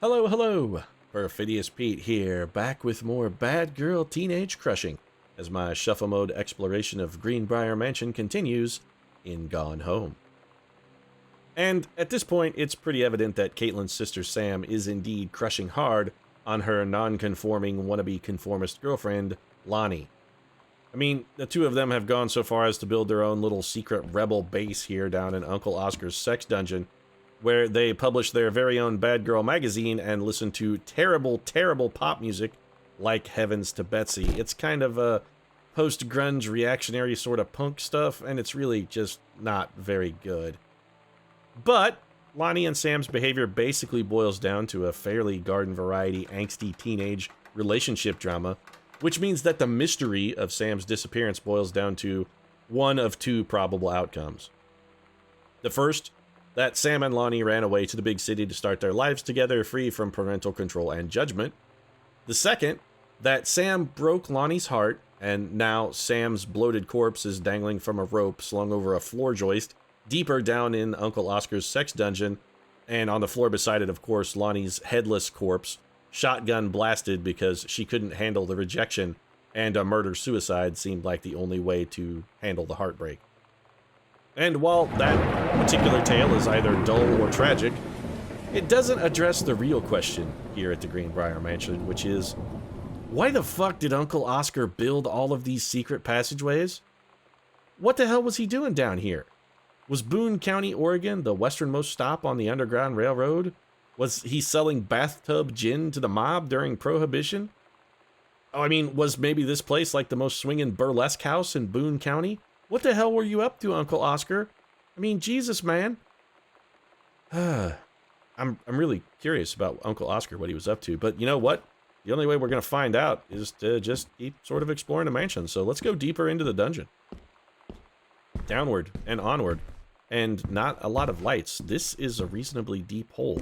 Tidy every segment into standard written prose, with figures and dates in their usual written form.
Hello, hello! Perfidious Pete here, back with more bad girl teenage crushing, as my shuffle mode exploration of Greenbriar Mansion continues in Gone Home. And at this point, it's pretty evident that Kaitlin's sister Sam is indeed crushing hard on her non-conforming wannabe conformist girlfriend, Lonnie. I mean, the two of them have gone so far as to build their own little secret rebel base here down in Uncle Oscar's sex dungeon, where they publish their very own Bad Girl magazine and listen to terrible, terrible pop music like Heavens to Betsy. It's kind of a post-grunge reactionary sort of punk stuff, and it's really just not very good. But Lonnie and Sam's behavior basically boils down to a fairly garden variety angsty teenage relationship drama, which means that the mystery of Sam's disappearance boils down to one of two probable outcomes. The first, that Sam and Lonnie ran away to the big city to start their lives together, free from parental control and judgment. The second, that Sam broke Lonnie's heart, and now Sam's bloated corpse is dangling from a rope slung over a floor joist deeper down in Uncle Oscar's sex dungeon, and on the floor beside it, of course, Lonnie's headless corpse, shotgun blasted because she couldn't handle the rejection, and a murder-suicide seemed like the only way to handle the heartbreak. And while that particular tale is either dull or tragic, it doesn't address the real question here at the Greenbriar Mansion, which is, why the fuck did Uncle Oscar build all of these secret passageways? What the hell was he doing down here? Was Boone County, Oregon, the westernmost stop on the Underground Railroad? Was he selling bathtub gin to the mob during Prohibition? Oh, I mean, was maybe this place like the most swinging burlesque house in Boone County? What the hell were you up to, Uncle Oscar? I mean, Jesus, man. I'm really curious about Uncle Oscar, what he was up to. But you know what? The only way we're going to find out is to just keep sort of exploring the mansion. So let's go deeper into the dungeon. Downward and onward. And not a lot of lights. This is a reasonably deep hole.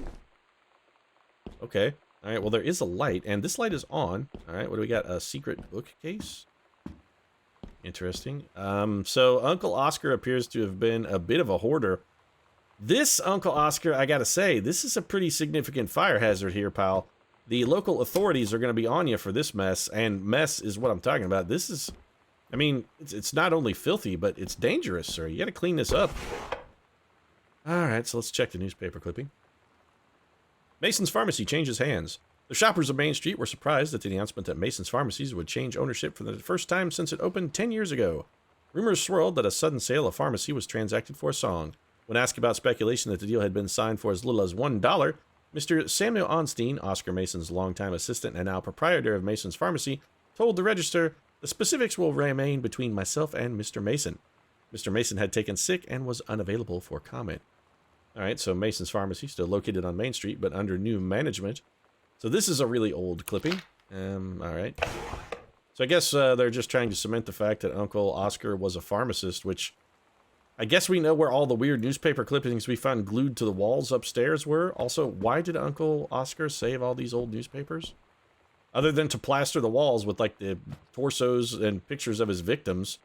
Okay. All right, well, there is a light, and this light is on. All right, what do we got? A secret bookcase? Interesting. So Uncle Oscar appears to have been a bit of a hoarder. This Uncle Oscar, I gotta say, this is a pretty significant fire hazard here, pal. The local authorities are gonna be on you for this mess, and mess is what I'm talking about. This is, I mean, it's not only filthy, but it's dangerous, sir. You gotta clean this up. All right, so let's check the newspaper clipping. Mason's Pharmacy changes hands. The shoppers of Main Street were surprised at the announcement that Mason's Pharmacies would change ownership for the first time since it opened 10 years ago. Rumors swirled that a sudden sale of pharmacy was transacted for a song. When asked about speculation that the deal had been signed for as little as $1, Mr. Samuel Onstein, Oscar Mason's longtime assistant and now proprietor of Mason's Pharmacy, told the Register, "The specifics will remain between myself and Mr. Mason." Mr. Mason had taken sick and was unavailable for comment. All right, so Mason's Pharmacy, still located on Main Street, but under new management. So this is a really old clipping. All right. So I guess they're just trying to cement the fact that Uncle Oscar was a pharmacist, which I guess we know where all the weird newspaper clippings we found glued to the walls upstairs were. Also, why did Uncle Oscar save all these old newspapers? Other than to plaster the walls with, like, the torsos and pictures of his victims.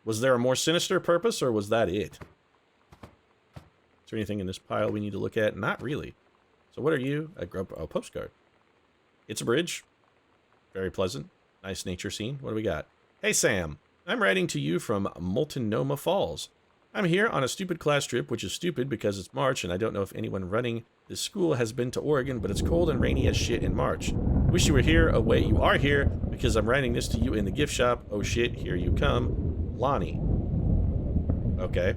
Was there a more sinister purpose, or was that it? Is there anything in this pile we need to look at? Not really. So what are you? A postcard. It's a bridge. Very pleasant. Nice nature scene. What do we got? Hey, Sam. I'm writing to you from Multnomah Falls. I'm here on a stupid class trip, which is stupid because it's March, and I don't know if anyone running this school has been to Oregon, but it's cold and rainy as shit in March. Wish you were here. Oh, wait, you are here because I'm writing this to you in the gift shop. Oh, shit, here you come. Lonnie. Okay.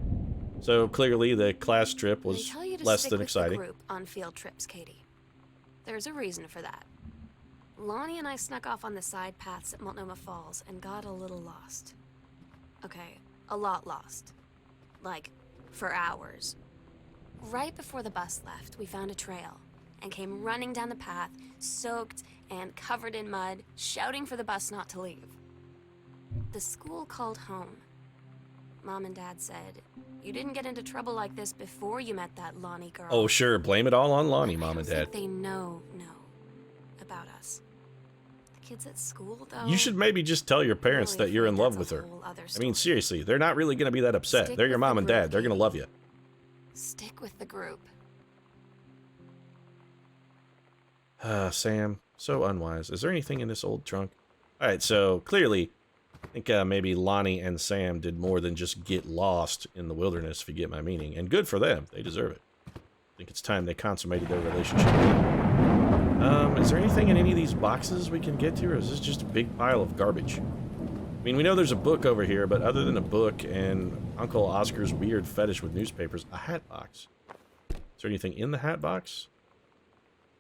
So clearly the class trip was less than exciting. Group on field trips, Katie. There's a reason for that. Lonnie and I snuck off on the side paths at Multnomah Falls and got a little lost. Okay, a lot lost. Like, for hours. Right before the bus left, we found a trail and came running down the path, soaked and covered in mud, shouting for the bus not to leave. The school called home. Mom and Dad said, "You didn't get into trouble like this before you met that Lonnie girl." Oh, sure. Blame it all on Lonnie, Mom and Dad. I don't think they know about us. The kids at school, though. You should maybe just tell your parents that you're in love with her. I mean, seriously, they're not really going to be that upset. They're your mom and dad. They're going to love you. Stick with the group. Sam, so unwise. Is there anything in this old trunk? All right, so clearly, I think maybe Lonnie and Sam did more than just get lost in the wilderness, if you get my meaning. And good for them. They deserve it. I think it's time they consummated their relationship. Is there anything in any of these boxes we can get to, or is this just a big pile of garbage? I mean, we know there's a book over here, but other than a book and Uncle Oscar's weird fetish with newspapers, a hat box. Is there anything in the hat box?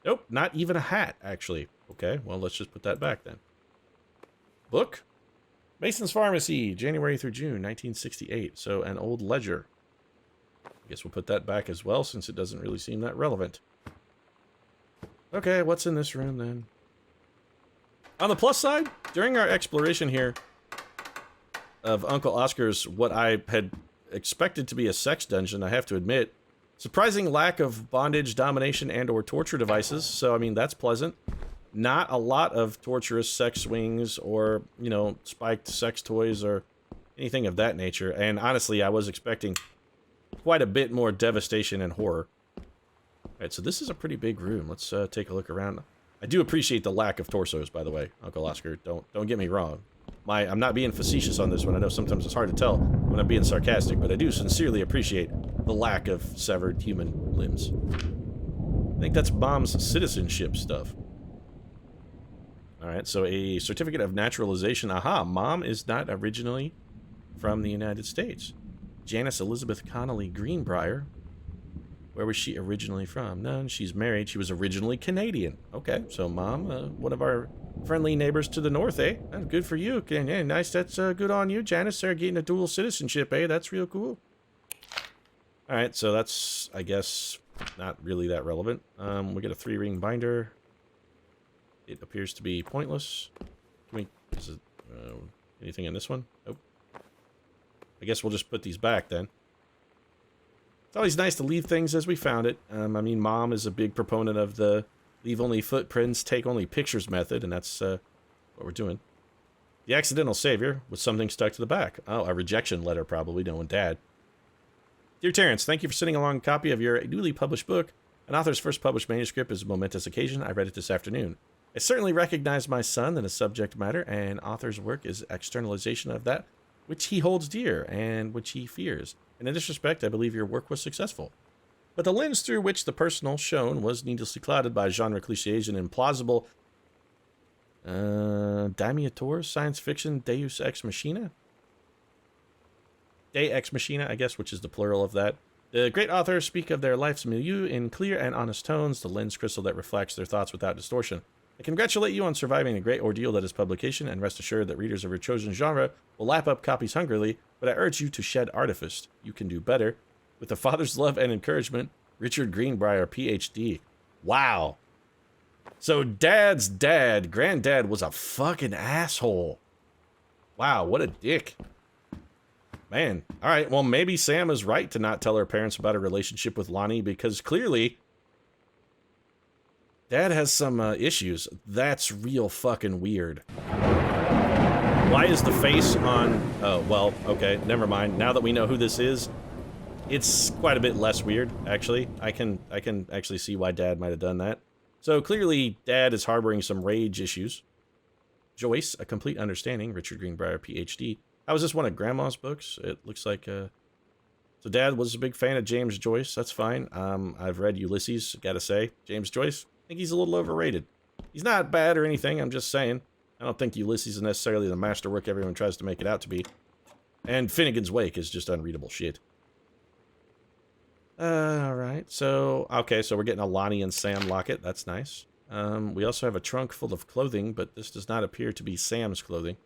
Nope, not even a hat, actually. Okay, well, let's just put that back then. Book? Mason's Pharmacy, January through June, 1968. So, an old ledger. I guess we'll put that back as well, since it doesn't really seem that relevant. Okay, what's in this room, then? On the plus side, during our exploration here of Uncle Oscar's, what I had expected to be a sex dungeon, I have to admit, surprising lack of bondage, domination, and or torture devices. So, I mean, that's pleasant. Not a lot of torturous sex swings or, you know, spiked sex toys or anything of that nature. And honestly, I was expecting quite a bit more devastation and horror. Alright, so this is a pretty big room. Let's take a look around. I do appreciate the lack of torsos, by the way, Uncle Oscar. Don't get me wrong. I'm not being facetious on this one. I know sometimes it's hard to tell when I'm being sarcastic, but I do sincerely appreciate the lack of severed human limbs. I think that's Mom's citizenship stuff. Alright, so a certificate of naturalization. Aha, Mom is not originally from the United States. Janice Elizabeth Connolly Greenbriar. Where was she originally from? None. She's married. She was originally Canadian. Okay, so Mom, one of our friendly neighbors to the north, eh? Good for you. Yeah, nice. That's good on you, Janice. They're getting a dual citizenship, eh? That's real cool. All right, so that's, I guess, not really that relevant. We get a 3-ring binder. It appears to be pointless. Is it, anything in this one? Nope. I guess we'll just put these back then. It's always nice to leave things as we found it. I mean, Mom is a big proponent of the leave only footprints, take only pictures method, and that's what we're doing. The accidental savior with something stuck to the back. Oh, a rejection letter, probably, knowing Dad. Dear Terrence, thank you for sending along a copy of your newly published book. An author's first published manuscript is a momentous occasion. I read it this afternoon. I certainly recognize my son in the subject matter, and author's work is externalization of that which he holds dear and which he fears. And in this respect, I believe your work was successful. But the lens through which the personal shown was needlessly clouded by genre cliches and implausible Dimiator, science fiction, Deus Ex Machina? De Ex Machina, I guess, which is the plural of that. The great authors speak of their life's milieu in clear and honest tones, the lens crystal that reflects their thoughts without distortion. I congratulate you on surviving the great ordeal that is publication, and rest assured that readers of your chosen genre will lap up copies hungrily, but I urge you to shed artifice. You can do better. With a father's love and encouragement, Richard Greenbriar, Ph.D. Wow. So Dad's dad, Granddad, was a fucking asshole. Wow, what a dick. Man, alright, well maybe Sam is right to not tell her parents about her relationship with Lonnie, because clearly Dad has some issues. That's real fucking weird. Why is the face on... Oh, well, okay, never mind. Now that we know who this is, it's quite a bit less weird, actually. I can actually see why Dad might have done that. So clearly, Dad is harboring some rage issues. Joyce, A Complete Understanding, Richard Greenbriar, Ph.D. How is this one of Grandma's books? It looks like... So Dad was a big fan of James Joyce. That's fine. I've read Ulysses, gotta say. James Joyce, I think he's a little overrated. He's not bad or anything, I'm just saying. I don't think Ulysses is necessarily the masterwork everyone tries to make it out to be. And Finnegan's Wake is just unreadable shit. Alright, so... Okay, so we're getting a Lonnie and Sam locket. That's nice. We also have a trunk full of clothing, but this does not appear to be Sam's clothing.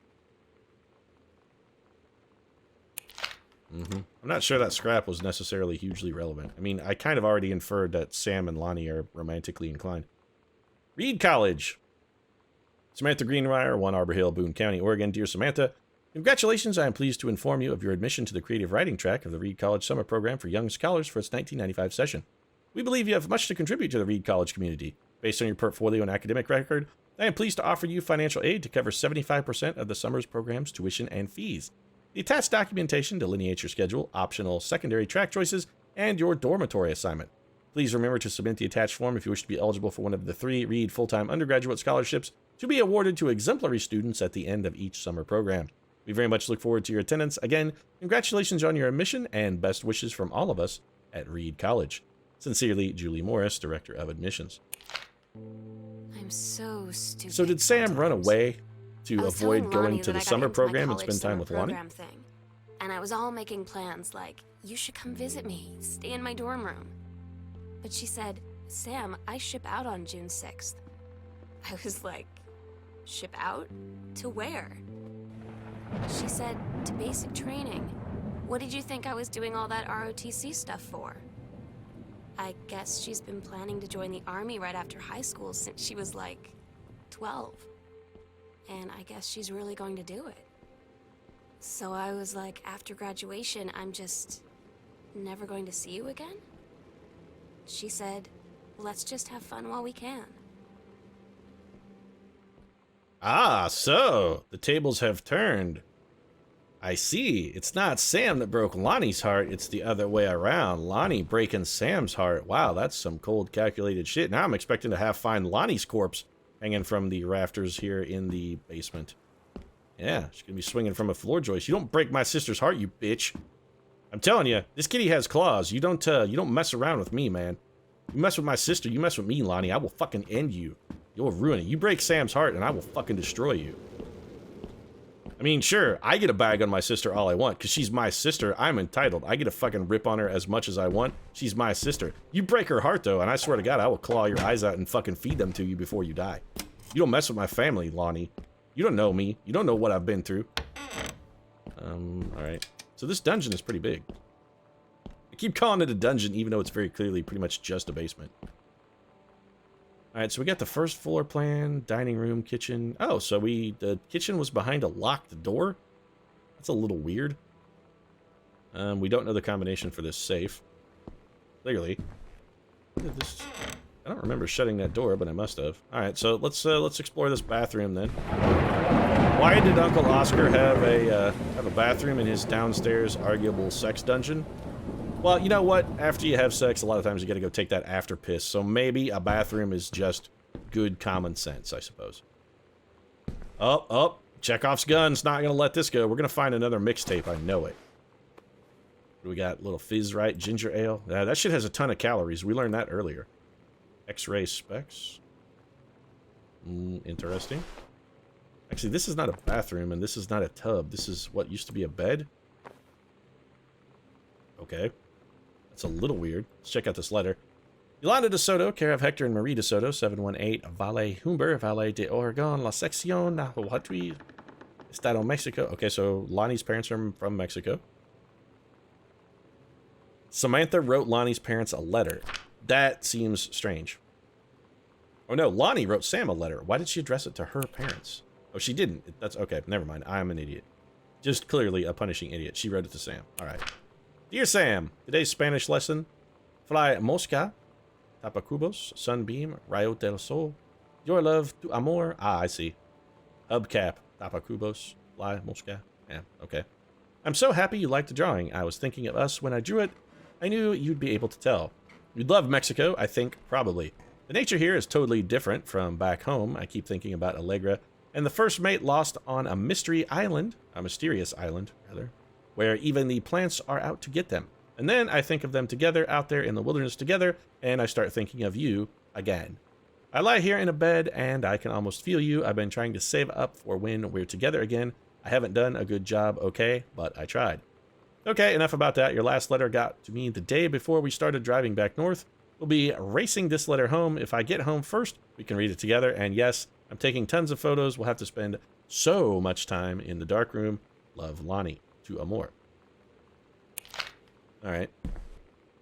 I'm not sure that scrap was necessarily hugely relevant. I mean, I kind of already inferred that Sam and Lonnie are romantically inclined. Reed College. Samantha Greenbriar, 1 Arbor Hill, Boone County, Oregon. Dear Samantha, congratulations. I am pleased to inform you of your admission to the creative writing track of the Reed College Summer Program for Young Scholars for its 1995 session. We believe you have much to contribute to the Reed College community. Based on your portfolio and academic record, I am pleased to offer you financial aid to cover 75% of the summer's program's tuition and fees. The attached documentation delineates your schedule, optional secondary track choices, and your dormitory assignment. Please remember to submit the attached form if you wish to be eligible for one of the 3 Reed full-time undergraduate scholarships to be awarded to exemplary students at the end of each summer program. We very much look forward to your attendance. Again, congratulations on your admission and best wishes from all of us at Reed College. Sincerely, Julie Morris, Director of Admissions. I'm so stupid. So did Sam run away to was avoid telling going Lonnie to that the I got summer into my program and college spend time summer with Lonnie? program thing. And I was all making plans like, you should come visit me, stay in my dorm room. But she said, Sam, I ship out on June 6th. I was like, ship out? To where? She said, to basic training. What did you think I was doing all that ROTC stuff for? I guess she's been planning to join the army right after high school since she was like 12. And I guess she's really going to do it. So I was like, after graduation, I'm just never going to see you again? She said, let's just have fun while we can. Ah, so the tables have turned. I see. It's not Sam that broke Lonnie's heart. It's the other way around. Lonnie breaking Sam's heart. Wow, that's some cold, calculated shit. Now I'm expecting to find Lonnie's corpse hanging from the rafters here in the basement. Yeah, she's going to be swinging from a floor joist. You don't break my sister's heart, you bitch. I'm telling you, this kitty has claws. You don't mess around with me, man. You mess with my sister, you mess with me, Lonnie. I will fucking end you. You'll ruin it. You break Sam's heart, and I will fucking destroy you. I mean, sure, I get a bag on my sister all I want, because she's my sister. I'm entitled. I get to fucking rip on her as much as I want. She's my sister. You break her heart, though, and I swear to God, I will claw your eyes out and fucking feed them to you before you die. You don't mess with my family, Lonnie. You don't know me. You don't know what I've been through. Alright. So this dungeon is pretty big. I keep calling it a dungeon, even though it's very clearly pretty much just a basement. Alright, so we got the first floor plan, dining room, kitchen. Oh, so the kitchen was behind a locked door? That's a little weird. We don't know the combination for this safe. Clearly. I don't remember shutting that door, but I must have. Alright, so let's explore this bathroom then. Why did Uncle Oscar have a bathroom in his downstairs arguable sex dungeon? Well, you know what? After you have sex, a lot of times you gotta go take that after piss, so maybe a bathroom is just good common sense, I suppose. Oh, Chekhov's gun's not gonna let this go. We're gonna find another mixtape, I know it. What do we got? Little fizz, right? Ginger ale. Yeah, that shit has a ton of calories. We learned that earlier. X-ray specs. Interesting. Actually, this is not a bathroom, and this is not a tub. This is what used to be a bed. Okay. That's a little weird. Let's check out this letter. Yolanda de Soto, care of Hector and Marie de Soto, 718 Valle Humber, Valle de Oregon, La Sección, Nahuatl, Estado, Mexico. Okay, so Lonnie's parents are from Mexico. Samantha wrote Lonnie's parents a letter. That seems strange. Oh no, Lonnie wrote Sam a letter. Why did she address it to her parents? Oh, she didn't. That's okay. Never mind. I'm an idiot. Just clearly a punishing idiot. She wrote it to Sam. All right. Dear Sam, today's Spanish lesson. Fly Mosca, Tapacubos, Sunbeam, Rayo del Sol. Your love, tu amor. Ah, I see. Hubcap, Tapacubos, Fly Mosca. Yeah, okay. I'm so happy you liked the drawing. I was thinking of us when I drew it. I knew you'd be able to tell. You'd love Mexico, I think, probably. The nature here is totally different from back home. I keep thinking about Allegra and the first mate lost on a mysterious island, rather, where even the plants are out to get them. And then I think of them together out there in the wilderness together, and I start thinking of you again. I lie here in a bed, and I can almost feel you. I've been trying to save up for when we're together again. I haven't done a good job, okay, but I tried. Okay, enough about that. Your last letter got to me the day before we started driving back north. We'll be racing this letter home. If I get home first, we can read it together. And yes, I'm taking tons of photos. We'll have to spend so much time in the dark room. Love, Lonnie. To Amor. All right.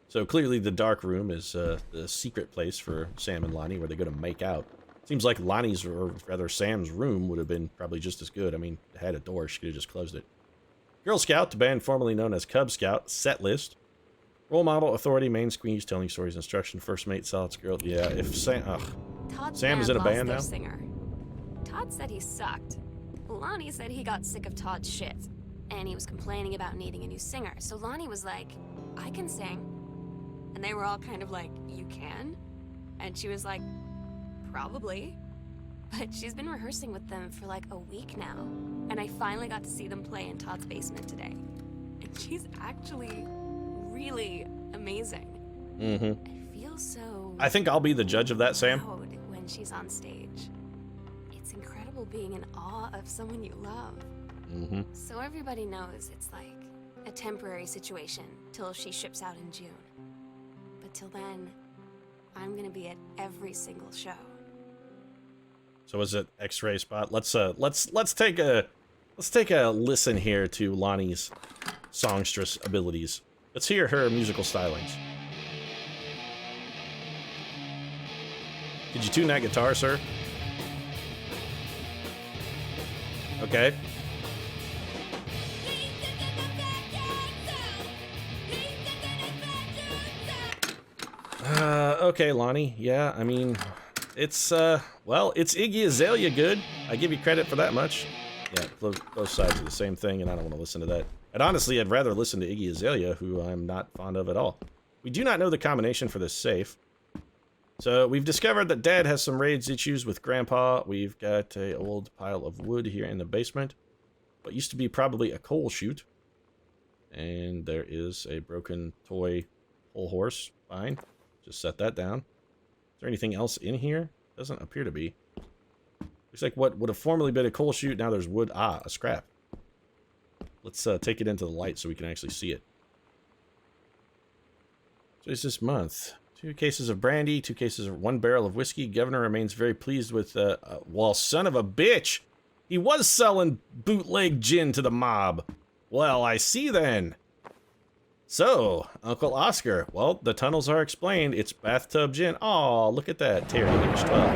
So clearly the dark room is the secret place for Sam and Lonnie where they go to make out. Seems like Lonnie's, or rather Sam's room would have been probably just as good. I mean, it had a door. She could have just closed it. Girl Scout, the band formerly known as Cub Scout, set list. Role model, authority, main squeeze, telling stories, instruction, first mate, solid girl. Yeah, if Sam... Ugh. Sam is in a band now? Singer. Todd said he sucked. Lonnie said he got sick of Todd's shit. And he was complaining about needing a new singer. So Lonnie was like, I can sing. And they were all kind of like, you can? And she was like, probably. But she's been rehearsing with them for like a week now. And I finally got to see them play in Todd's basement today. And she's actually really amazing. Mm-hmm. I feel so... I think I'll be the judge of that, Sam. proud when she's on stage. It's incredible being in awe of someone you love. Mm-hmm. So everybody knows it's like a temporary situation till she ships out in June. But till then, I'm gonna be at every single show. So is it X-ray spot? Let's take a listen here to Lonnie's songstress abilities. Let's hear her musical stylings. Could you tune that guitar, sir? Okay. Okay, Lonnie. Yeah, I mean, it's, well, it's Iggy Azalea good. I give you credit for that much. Yeah, both sides are the same thing, and I don't want to listen to that. And honestly, I'd rather listen to Iggy Azalea, who I'm not fond of at all. We do not know the combination for this safe. So we've discovered that Dad has some raids issues with Grandpa. We've got an old pile of wood here in the basement. What used to be probably a coal chute. And there is a broken toy pole horse. Fine. Just set that down. Is there anything else in here? Doesn't appear to be. Looks like what would have formerly been a coal chute. Now there's wood. Ah, a scrap. Let's take it into the light so we can actually see it. So it's this month. 2 cases of brandy, 2 cases of 1 barrel of whiskey. Governor remains very pleased with, well, son of a bitch. He was selling bootleg gin to the mob. Well, I see then. So, Uncle Oscar, well, the tunnels are explained. It's bathtub gin. Aw, look at that. Terry, image 12.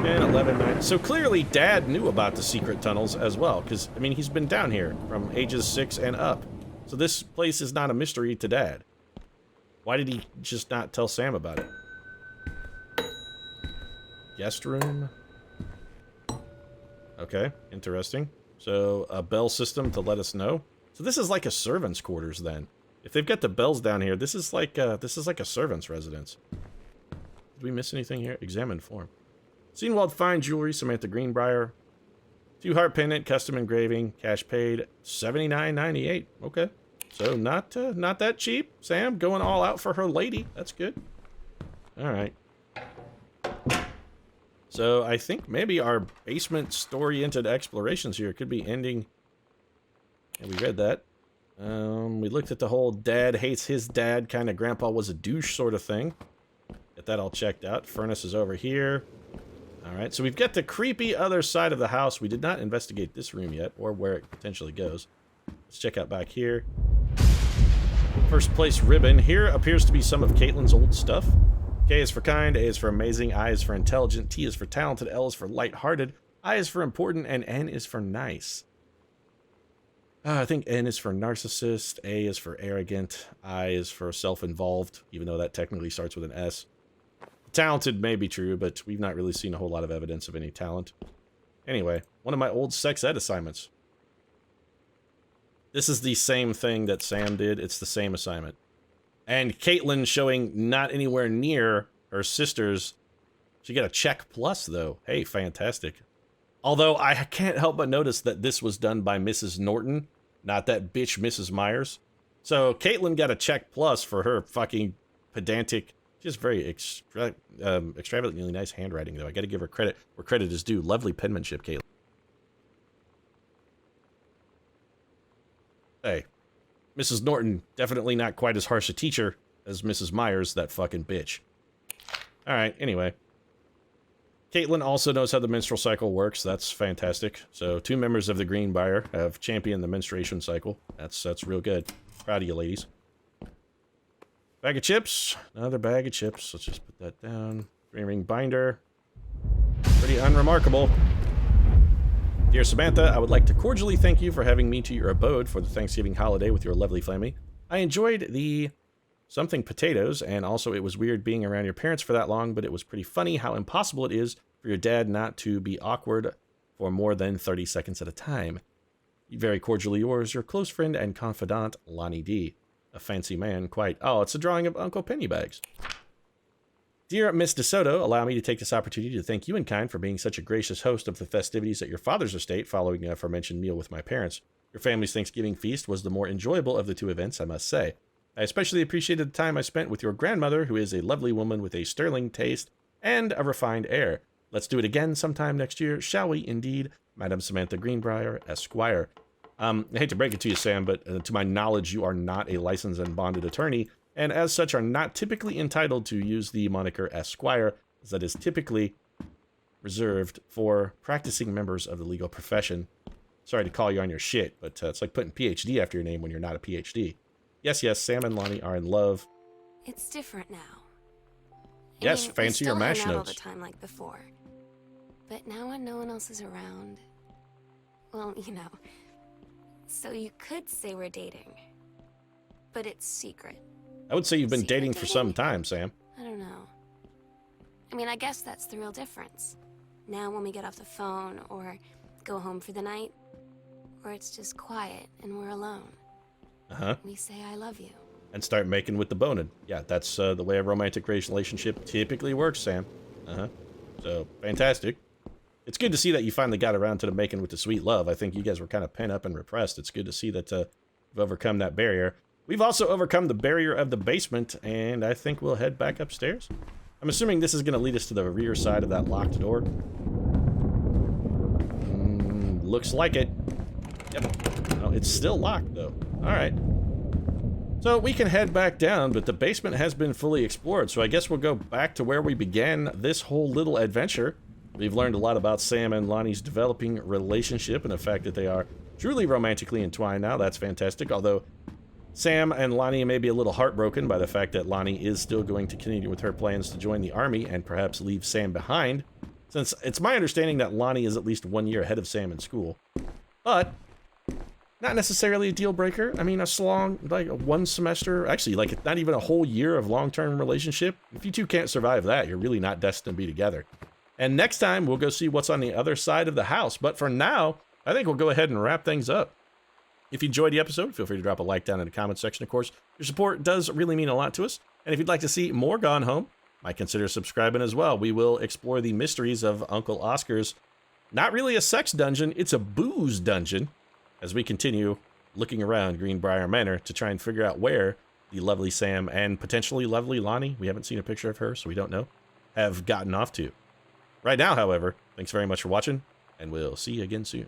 10, 11, 9. So clearly Dad knew about the secret tunnels as well, because, I mean, he's been down here from ages 6 and up. So this place is not a mystery to Dad. Why did he just not tell Sam about it? Guest room. Okay, interesting. So, a bell system to let us know. So this is like a servant's quarters then. If they've got the bells down here, this is like a servant's residence. Did we miss anything here? Examine form. Seenwald fine jewelry, Samantha Greenbriar. 2 heart pendant, custom engraving, cash paid, $79.98. Okay. So not that cheap. Sam going all out for her lady. That's good. All right. So I think maybe our basement story-oriented explorations here could be ending. And we read that. We looked at the whole dad hates his dad, kind of grandpa was a douche sort of thing. Get that all checked out. Furnace is over here. All right, so we've got the creepy other side of the house. We did not investigate this room yet, or where it potentially goes. Let's check out back here. First place ribbon. Here appears to be some of Kaitlin's old stuff. K is for kind, A is for amazing, I is for intelligent, T is for talented, L is for lighthearted, I is for important, and N is for nice. I think N is for narcissist, A is for arrogant, I is for self-involved, even though that technically starts with an S. Talented may be true, but we've not really seen a whole lot of evidence of any talent. Anyway, one of my old sex ed assignments. This is the same thing that Sam did. It's the same assignment. And Kaitlin showing not anywhere near her sisters. She got a check plus, though. Hey, fantastic. Although I can't help but notice that this was done by Mrs. Norton, not that bitch Mrs. Myers. So Kaitlin got a check plus for her fucking pedantic, just very extravagantly nice handwriting, though. I got to give her credit where credit is due. Lovely penmanship, Kaitlin. Hey, Mrs. Norton, definitely not quite as harsh a teacher as Mrs. Myers, that fucking bitch. Alright, anyway. Kaitlin also knows how the menstrual cycle works. That's fantastic. So, 2 members of the Greenbriar have championed the menstruation cycle. That's real good. Proud of you, ladies. Bag of chips. Another bag of chips. Let's just put that down. 3-ring binder. Pretty unremarkable. Dear Samantha, I would like to cordially thank you for having me to your abode for the Thanksgiving holiday with your lovely family. I enjoyed the something potatoes, and also it was weird being around your parents for that long, but it was pretty funny how impossible it is for your dad not to be awkward for more than 30 seconds at a time. Very cordially yours, your close friend and confidant, Lonnie D. a fancy man, quite. Oh, it's a drawing of Uncle Pennybags. Dear Miss DeSoto, allow me to take this opportunity to thank you in kind for being such a gracious host of the festivities at your father's estate following the aforementioned meal with my parents. Your family's Thanksgiving feast was the more enjoyable of the two events, I must say. I especially appreciated the time I spent with your grandmother, who is a lovely woman with a sterling taste and a refined air. Let's do it again sometime next year, shall we indeed? Madam Samantha Greenbriar, Esquire. I hate to break it to you, Sam, but to my knowledge, you are not a licensed and bonded attorney, and as such are not typically entitled to use the moniker Esquire, as that is typically reserved for practicing members of the legal profession. Sorry to call you on your shit, but it's like putting PhD after your name when you're not a PhD. Yes, Sam and Lonnie are in love. It's different now. Yes, fancier mash notes. We still hang out all notes. the time like before. But now when no one else is around, well, you know. So you could say we're dating. But it's secret. I would say you've been Secret dating for some time, Sam. I don't know. I mean, I guess that's the real difference. Now when we get off the phone or go home for the night, or it's just quiet and we're alone. Uh-huh. We say I love you. And start making with the boning. Yeah, that's the way a romantic relationship typically works, Sam. Uh-huh. So, fantastic. It's good to see that you finally got around to the making with the sweet love. I think you guys were kind of pent up and repressed. It's good to see that you've overcome that barrier. We've also overcome the barrier of the basement, and I think we'll head back upstairs. I'm assuming this is going to lead us to the rear side of that locked door. Looks like it. Yep. No, it's still locked, though. All right. So we can head back down, but the basement has been fully explored, so I guess we'll go back to where we began this whole little adventure. We've learned a lot about Sam and Lonnie's developing relationship and the fact that they are truly romantically entwined now. That's fantastic, although Sam and Lonnie may be a little heartbroken by the fact that Lonnie is still going to continue with her plans to join the army and perhaps leave Sam behind, since it's my understanding that Lonnie is at least 1 year ahead of Sam in school. But not necessarily a deal breaker. I mean, like 1 semester, actually, like not even a whole year of long-term relationship. If you two can't survive that, you're really not destined to be together. And next time, we'll go see what's on the other side of the house. But for now, I think we'll go ahead and wrap things up. If you enjoyed the episode, feel free to drop a like down in the comment section. Of course, your support does really mean a lot to us. And if you'd like to see more Gone Home, might consider subscribing as well. We will explore the mysteries of Uncle Oscar's, not really a sex dungeon, it's a booze dungeon, as we continue looking around Greenbriar Manor to try and figure out where the lovely Sam and potentially lovely Lonnie, we haven't seen a picture of her, so we don't know, have gotten off to. Right now, however, thanks very much for watching, and we'll see you again soon.